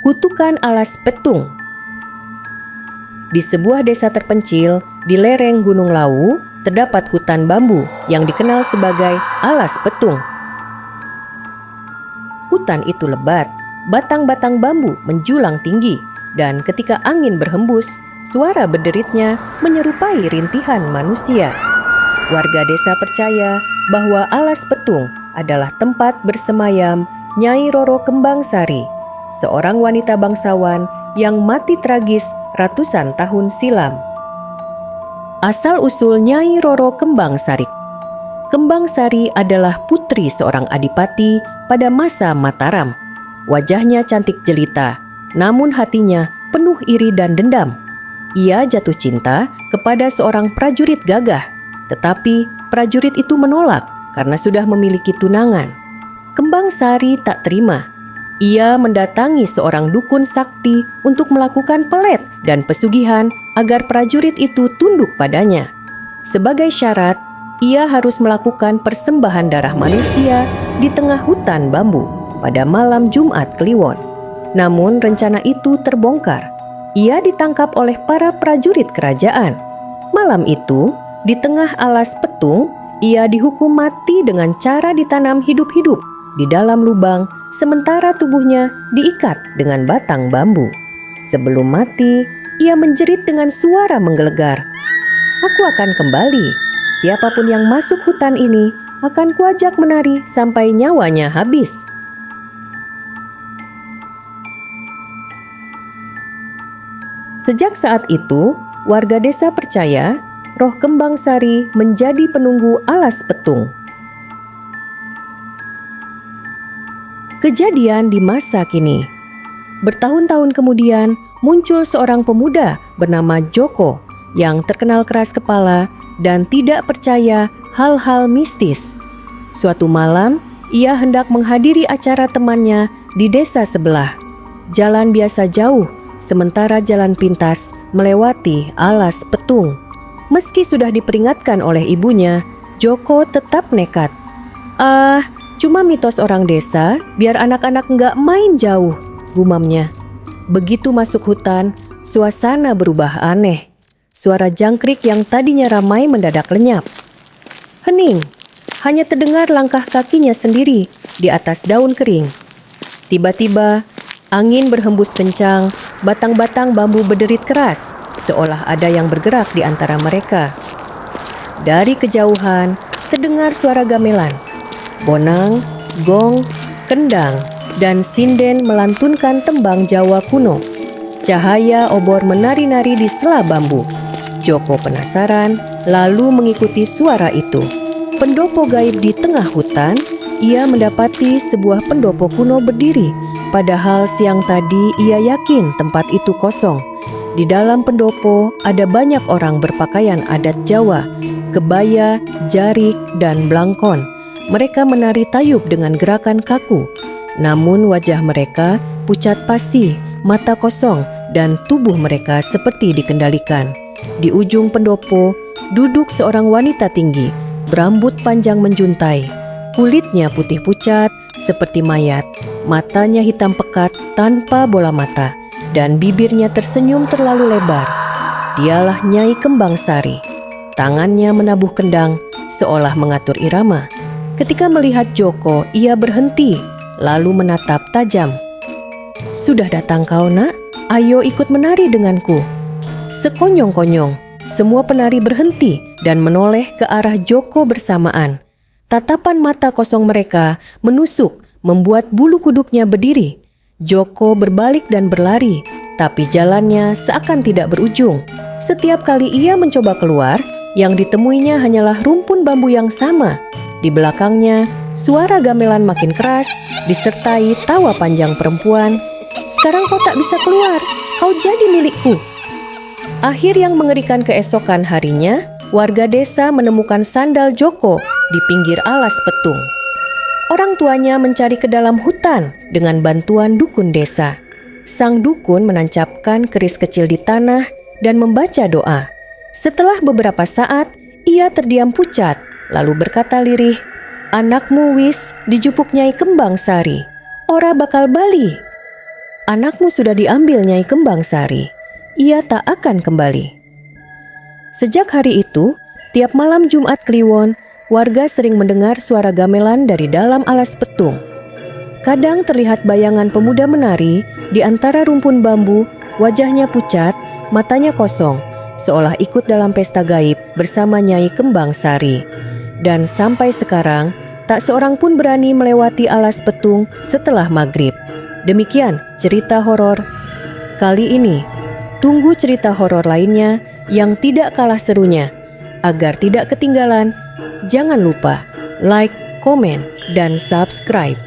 Kutukan Alas Petung. Di sebuah desa terpencil di lereng Gunung Lawu, terdapat hutan bambu yang dikenal sebagai Alas Petung. Hutan itu lebat, batang-batang bambu menjulang tinggi, dan ketika angin berhembus, suara berderitnya menyerupai rintihan manusia. Warga desa percaya bahwa Alas Petung adalah tempat bersemayam Nyai Roro Kembangsari, seorang wanita bangsawan yang mati tragis ratusan tahun silam. Asal-usul Nyai Roro Kembangsari. Kembangsari adalah putri seorang adipati pada masa Mataram. Wajahnya cantik jelita, namun hatinya penuh iri dan dendam. Ia jatuh cinta kepada seorang prajurit gagah, tetapi prajurit itu menolak karena sudah memiliki tunangan. Kembangsari tak terima. Ia mendatangi seorang dukun sakti untuk melakukan pelet dan pesugihan agar prajurit itu tunduk padanya. Sebagai syarat, ia harus melakukan persembahan darah manusia di tengah hutan bambu pada malam Jumat Kliwon. Namun rencana itu terbongkar. Ia ditangkap oleh para prajurit kerajaan. Malam itu, di tengah Alas Petung, ia dihukum mati dengan cara ditanam hidup-hidup di dalam lubang, sementara tubuhnya diikat dengan batang bambu. Sebelum mati, ia menjerit dengan suara menggelegar, "Aku akan kembali. Siapapun yang masuk hutan ini akan kuajak menari sampai nyawanya habis." Sejak saat itu, warga desa percaya roh Kembangsari menjadi penunggu Alas Petung. Kejadian di masa kini. Bertahun-tahun kemudian muncul seorang pemuda bernama Joko yang terkenal keras kepala dan tidak percaya hal-hal mistis. Suatu malam, ia hendak menghadiri acara temannya di desa sebelah. Jalan biasa jauh, sementara jalan pintas melewati Alas Petung. Meski sudah diperingatkan oleh ibunya, Joko tetap nekat. Cuma mitos orang desa, biar anak-anak nggak main jauh, gumamnya. Begitu masuk hutan, suasana berubah aneh. Suara jangkrik yang tadinya ramai mendadak lenyap. Hening, hanya terdengar langkah kakinya sendiri di atas daun kering. Tiba-tiba, angin berhembus kencang, batang-batang bambu berderit keras, seolah ada yang bergerak di antara mereka. Dari kejauhan, terdengar suara gamelan. Bonang, gong, kendang, dan sinden melantunkan tembang Jawa kuno. Cahaya obor menari-nari di sela bambu. Joko penasaran, lalu mengikuti suara itu. Pendopo gaib di tengah hutan, ia mendapati sebuah pendopo kuno berdiri. Padahal siang tadi ia yakin tempat itu kosong. Di dalam pendopo ada banyak orang berpakaian adat Jawa, kebaya, jarik, dan blangkon. Mereka menari tayub dengan gerakan kaku. Namun wajah mereka pucat pasi, mata kosong, dan tubuh mereka seperti dikendalikan. Di ujung pendopo duduk seorang wanita tinggi, berambut panjang menjuntai. Kulitnya putih pucat seperti mayat, matanya hitam pekat tanpa bola mata, dan bibirnya tersenyum terlalu lebar. Dialah Nyai Kembangsari. Tangannya menabuh kendang seolah mengatur irama. Ketika melihat Joko, ia berhenti, lalu menatap tajam. "Sudah datang kau, nak? Ayo ikut menari denganku." Sekonyong-konyong, semua penari berhenti dan menoleh ke arah Joko bersamaan. Tatapan mata kosong mereka menusuk, membuat bulu kuduknya berdiri. Joko berbalik dan berlari, tapi jalannya seakan tidak berujung. Setiap kali ia mencoba keluar, yang ditemuinya hanyalah rumpun bambu yang sama. Di belakangnya, suara gamelan makin keras, disertai tawa panjang perempuan. "Sekarang kau tak bisa keluar, kau jadi milikku." Akhir yang mengerikan keesokan harinya, warga desa menemukan sandal Joko di pinggir Alas Petung. Orang tuanya mencari ke dalam hutan dengan bantuan dukun desa. Sang dukun menancapkan keris kecil di tanah dan membaca doa. Setelah beberapa saat, ia terdiam pucat, lalu berkata lirih, "Anakmu wis dijupuk Nyai Kembangsari, ora bakal bali." anakmu sudah diambil Nyai Kembang Sari. Ia tak akan kembali. Sejak hari itu, tiap malam Jumat Kliwon, warga sering mendengar suara gamelan dari dalam alas petung. Kadang terlihat bayangan pemuda menari di antara rumpun bambu, wajahnya pucat, matanya kosong, seolah ikut dalam pesta gaib bersama Nyai Kembang Sari. Dan sampai sekarang, tak seorang pun berani melewati alas petung setelah maghrib. Demikian cerita horor kali ini. Tunggu cerita horor lainnya yang tidak kalah serunya. Agar tidak ketinggalan, jangan lupa like, komen, dan subscribe.